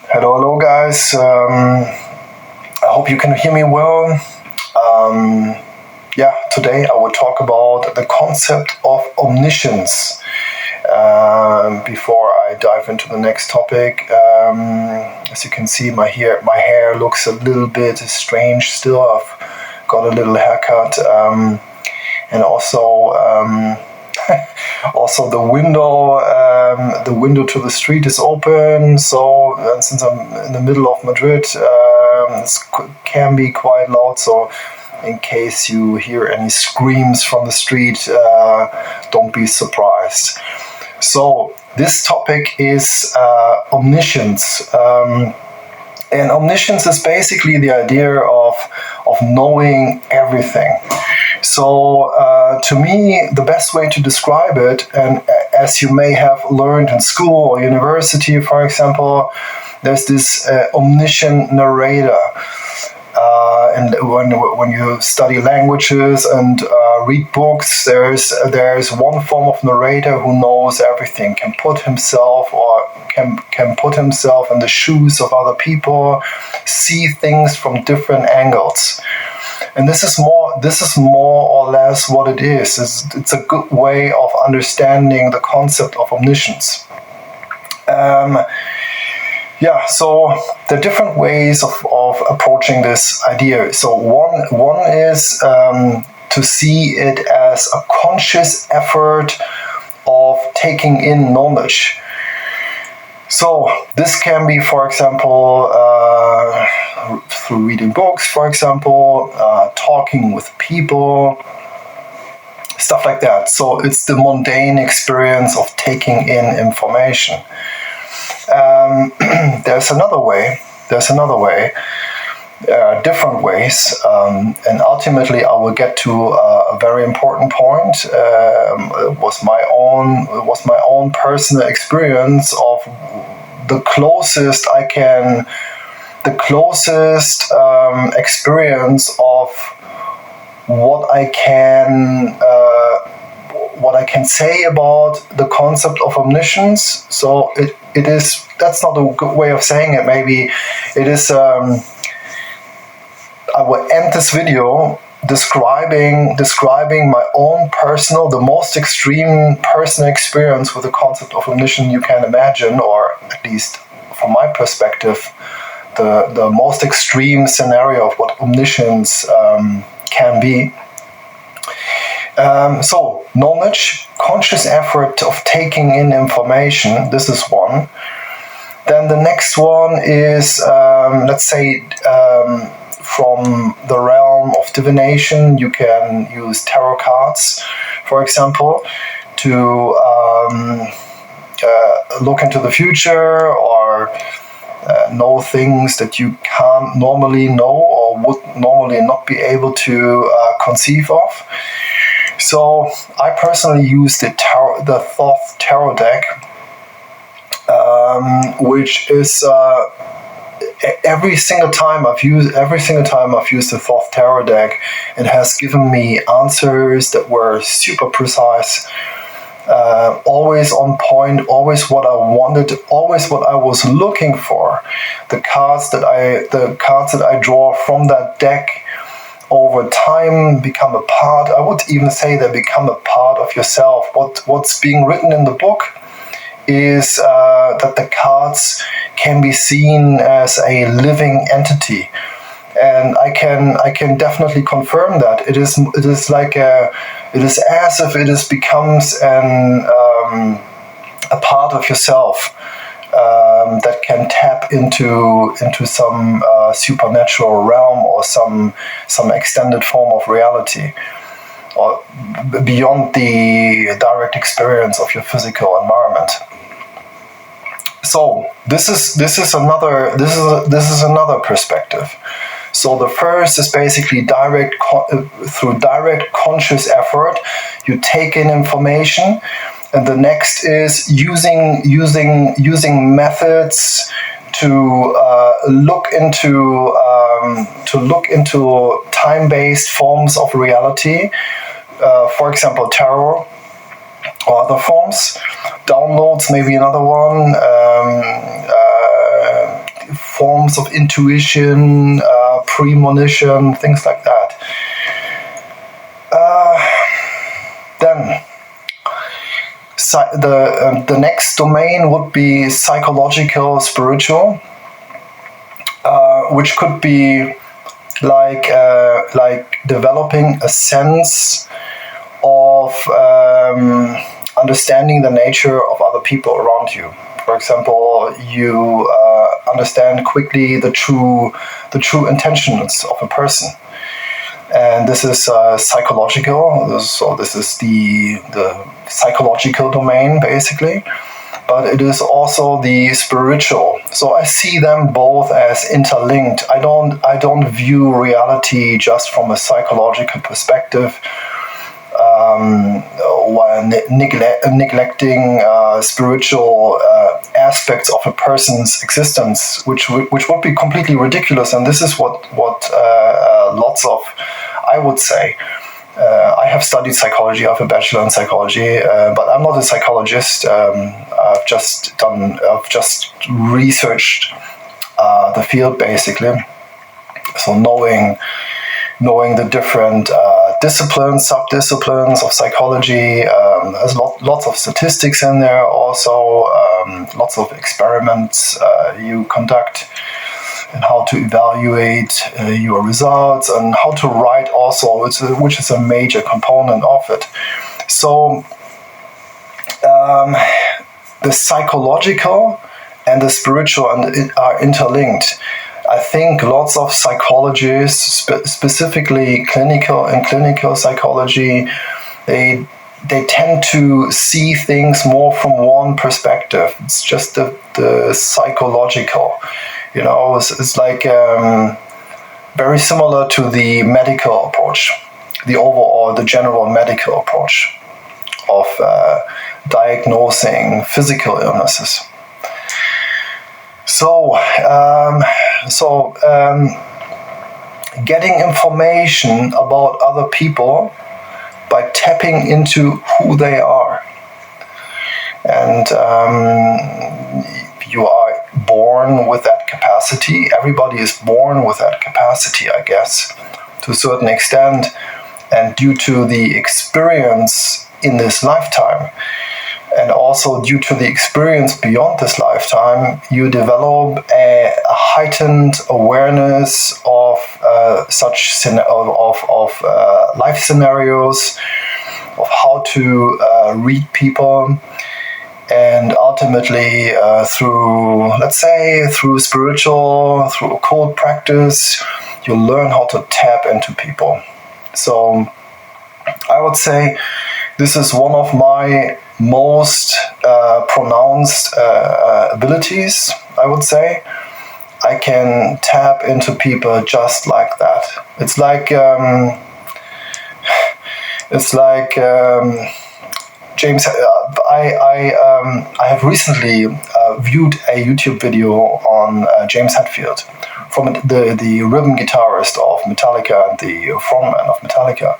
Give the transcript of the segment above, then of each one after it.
Hello, guys. I hope you can hear me well. Today I will talk about the concept of omniscience. Before I dive into the next topic, as you can see, my hair looks a little bit strange still. I've got a little haircut, and also also the window to the street is open. So since I'm in the middle of Madrid, it can be quite loud. So in case you hear any screams from the street, don't be surprised. So this topic is omniscience. And omniscience is basically the idea of knowing everything. So to me, the best way to describe it, and as you may have learned in school or university, for example, there's this omniscient narrator. And when you study languages and read books, there's one form of narrator who knows everything, can put himself in the shoes of other people, see things from different angles. And this is more or less what it is. It's a good way of understanding the concept of omniscience. So there are different ways of approaching this idea. So one is to see it as a conscious effort of taking in knowledge. So this can be, for example, through reading books, for example, talking with people, stuff like that. So it's the mundane experience of taking in information. There's another way, different ways, and ultimately I will get to a very important point. It was my own personal experience of the closest experience of what I can say about the concept of omniscience. So that's not a good way of saying it. Maybe it is. I will end this video describing my own the most extreme personal experience with the concept of omniscience you can imagine, or at least from my perspective, the most extreme scenario of what omniscience can be. So knowledge, conscious effort of taking in information, this is one. Then the next one is, let's say, from the realm of divination, you can use tarot cards, for example, to look into the future or know things that you can't normally know or would normally not be able to conceive of. So I personally use the Thoth Tarot deck, which is every single time I've used the Thoth Tarot deck, it has given me answers that were super precise, always on point, always what I wanted, always what I was looking for. The cards that I draw from that deck over time become a part. I would even say they become a part of yourself. What's being written in the book is that the cards can be seen as a living entity, and I can definitely confirm that it is as if it becomes a part of yourself that can tap into some supernatural realm or some extended form of reality, or beyond the direct experience of your physical environment. So this is another perspective. So the first is basically through direct conscious effort, you take in information, and the next is using methods to look into time-based forms of reality. For example, tarot or other forms. Downloads, maybe another one. forms of intuition, premonition, things like that. Then the next domain would be psychological, spiritual, which could be like developing a sense of understanding the nature of other people around you. For example, you understand quickly the true intentions of a person. And this is psychological, so this is the psychological domain, basically. But it is also the spiritual. So I see them both as interlinked. I don't view reality just from a psychological perspective, while neglecting spiritual aspects of a person's existence, which would be completely ridiculous. And this is what lots of, I would say, I have studied psychology. I have a bachelor in psychology, but I'm not a psychologist. I've just researched the field, basically. So knowing the different disciplines, sub-disciplines of psychology, there's lots of statistics in there. Also, lots of experiments you conduct, and how to evaluate your results, and how to write also, which is a major component of it. So the psychological and the spiritual are interlinked. I think lots of psychologists, specifically clinical psychology, they tend to see things more from one perspective. It's just the psychological. You know, it's like very similar to the medical approach, the general medical approach of diagnosing physical illnesses. So getting information about other people by tapping into who they are. And you are born with that capacity. Everybody is born with that capacity, I guess, to a certain extent. And due to the experience in this lifetime, and also due to the experience beyond this lifetime, you develop a heightened awareness of life scenarios, of how to read people, and ultimately through spiritual, through occult practice, you learn how to tap into people. So I would say this is one of my most pronounced abilities, I would say. I can tap into people just like that. It's like James. I have recently viewed a YouTube video on James Hetfield, from the rhythm guitarist of Metallica and the frontman of Metallica.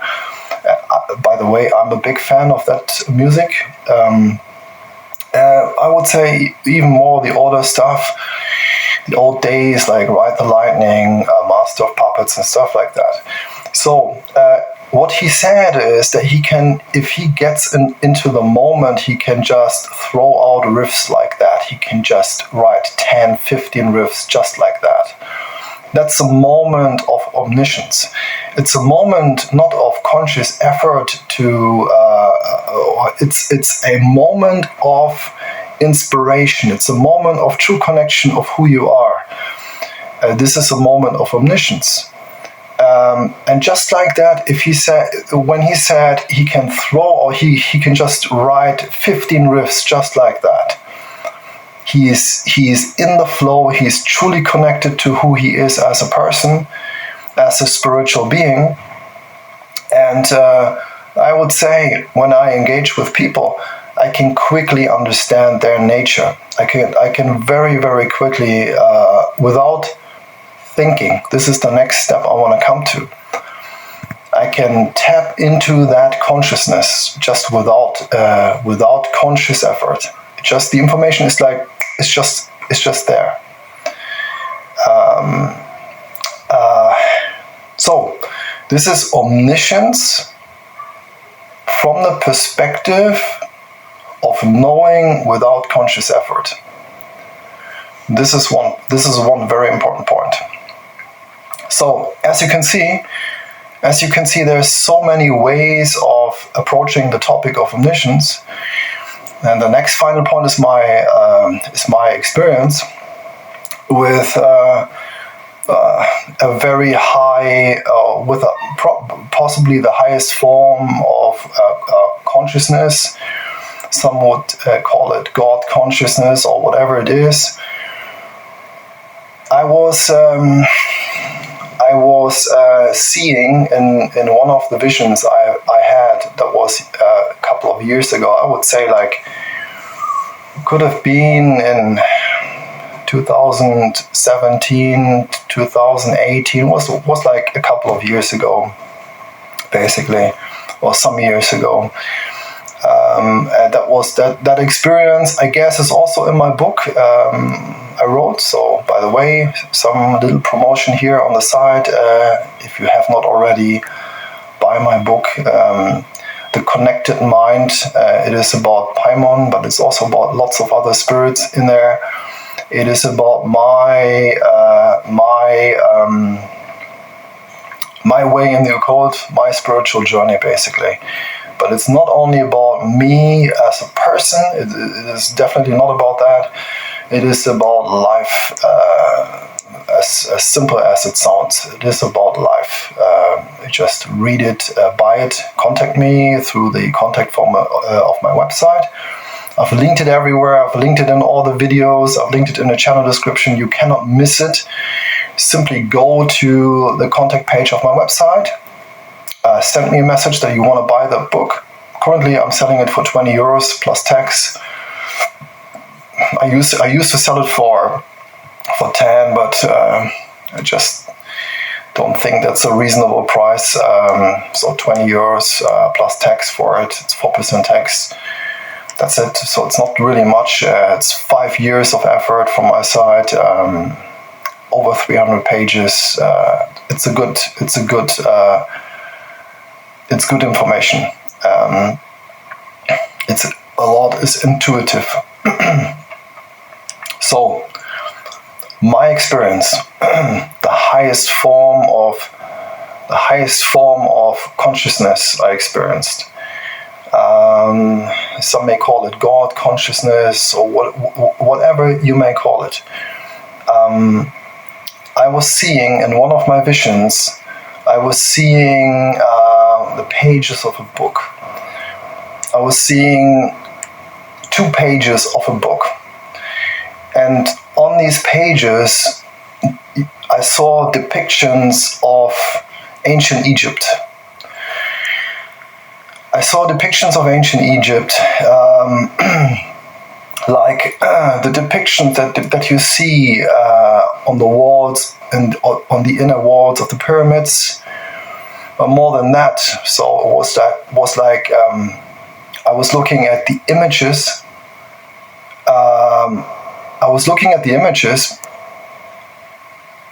By the way, I'm a big fan of that music. I would say even more the older stuff, the old days like Ride the Lightning, Master of Puppets and stuff like that. So what he said is that he can, if he gets into the moment, he can just throw out riffs like that. He can just write 10, 15 riffs just like that. That's a moment of omniscience. It's a moment not of conscious effort to. It's a moment of inspiration. It's a moment of true connection of who you are. This is a moment of omniscience. And just like that, when he said he can throw, or he can just write 15 riffs just like that. He's in the flow. He's truly connected to who he is as a person, as a spiritual being. And I would say when I engage with people, I can quickly understand their nature. I can very, very quickly, without thinking, this is the next step I want to come to. I can tap into that consciousness just without conscious effort. Just the information is like it's just there. This is omniscience from the perspective of knowing without conscious effort. This is one very important point. So, as you can see, there's so many ways of approaching the topic of omniscience. And the next final point is my experience with a very high, possibly the highest form of consciousness. Some would call it God consciousness or whatever it is. I was seeing in one of the visions I had, that was a couple of years ago. I would say could have been in 2017, 2018, was like a couple of years ago, basically, or some years ago. That experience, I guess, is also in my book I wrote. So, by the way, some little promotion here on the side. If you have not already, buy my book, The Connected Mind. It is about Paimon, but it's also about lots of other spirits in there. It is about my way in the occult, my spiritual journey, basically. But it's not only about me as a person. It is definitely not about that. It is about life, as simple as it sounds. It is about life. Just read it, buy it, contact me through the contact form of my website. I've linked it everywhere. I've linked it in all the videos. I've linked it in the channel description. You cannot miss it. Simply go to the contact page of my website. Send me a message that you want to buy the book. Currently, I'm selling it for €20 plus tax. I used to sell it for 10, but I just don't think that's a reasonable price. So €20 plus tax for it. It's 4% tax. That's it. So it's not really much. It's 5 years of effort from my side. Over 300 pages. It's good information. A lot is intuitive. So, my experience, the highest form of consciousness I experienced. Some may call it God consciousness, or whatever you may call it. I was seeing in one of my visions, the pages of a book. I was seeing 2 pages of a book. And on these pages, I saw depictions of ancient Egypt. I saw depictions of ancient Egypt, like the depictions that you see on the walls and on the inner walls of the pyramids. But more than that, so it was like I was looking at the images. I was looking at the images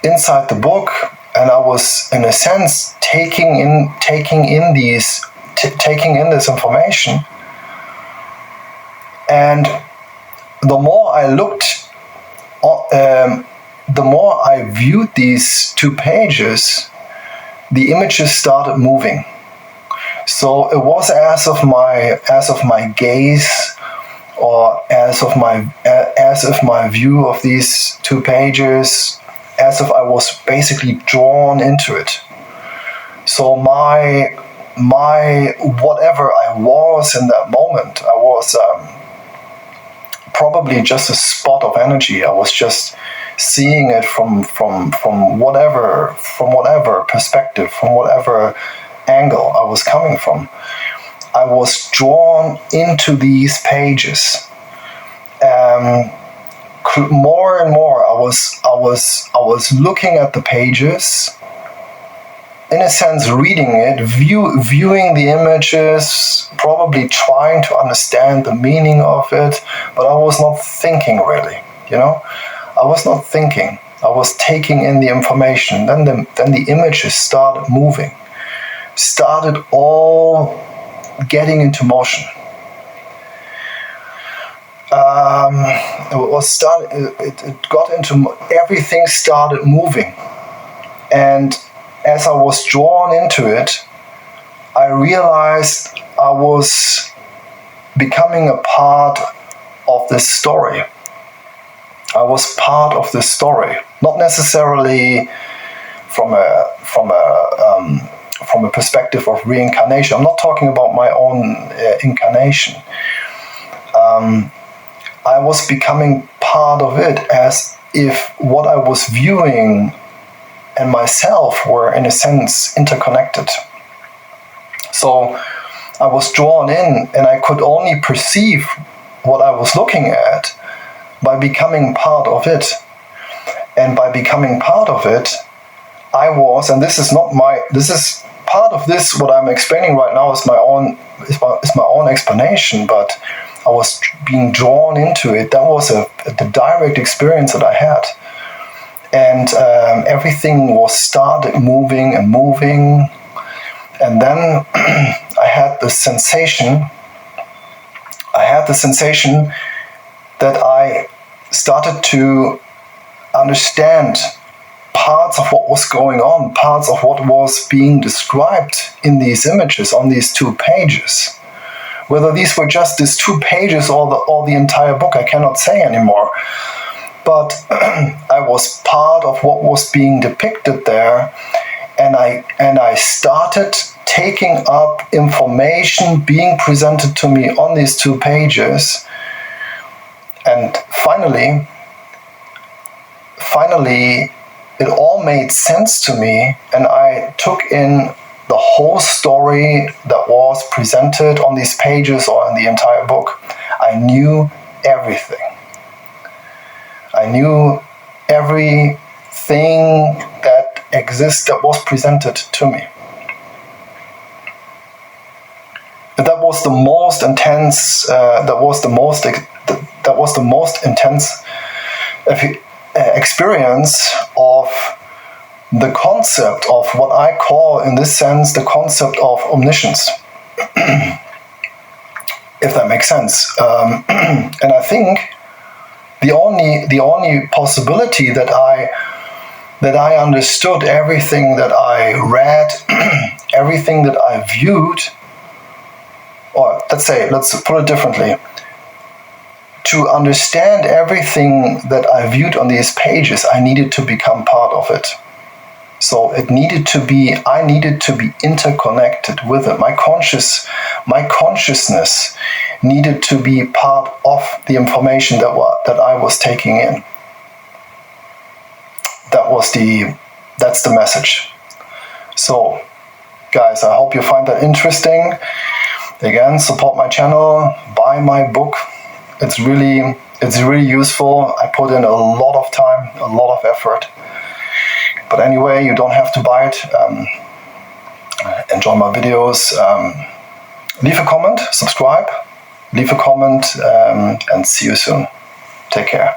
inside the book, and I was, in a sense, taking in this information. And the more I looked, the more I viewed these 2 pages, the images started moving. So it was as if my gaze, or as if my view of these 2 pages, as if I was basically drawn into it. So my whatever I was in that moment, I was probably just a spot of energy. I was just seeing it from whatever perspective, from whatever angle I was coming from. I was drawn into these pages. More and more, I was looking at the pages, in a sense, reading it, viewing the images, probably trying to understand the meaning of it, but I was not thinking really. I was not thinking. I was taking in the information. Then the images started moving. started all getting into motion. Everything started moving. And as I was drawn into it, I realized I was becoming a part of this story. I was part of this story, not necessarily from a perspective of reincarnation. I'm not talking about my own incarnation. I was becoming part of it, as if what I was viewing and myself were, in a sense, interconnected. So I was drawn in, and I could only perceive what I was looking at by becoming part of it. And by becoming part of it, I was, and this is part of this, what I'm explaining right now is my own explanation, but I was being drawn into it. That was the direct experience that I had. And everything was started moving and moving. And then I had the sensation that I started to understand parts of what was going on, parts of what was being described in these images on these 2 pages. Whether these were just these 2 pages or the entire book, I cannot say anymore. But I was part of what was being depicted there, and I started taking up information being presented to me on these 2 pages. And finally, it all made sense to me, and I took in the whole story that was presented on these pages or in the entire book. I knew everything. I knew everything that exists that was presented to me. But that was the most intense. That was the most intense experience of the concept of what I call, in this sense, the concept of omniscience. If that makes sense. And I think the only possibility that I understood everything that I read, everything that I viewed, or let's put it differently. To understand everything that I viewed on these pages, I needed to become part of it. So I needed to be interconnected with it. My consciousness needed to be part of the information that I was taking in. That's the message. So, guys, I hope you find that interesting. Again, support my channel, buy my book. It's really useful. I put in a lot of time, a lot of effort. But anyway, you don't have to buy it. Enjoy my videos. Leave a comment, subscribe, leave a comment, and see you soon. Take care.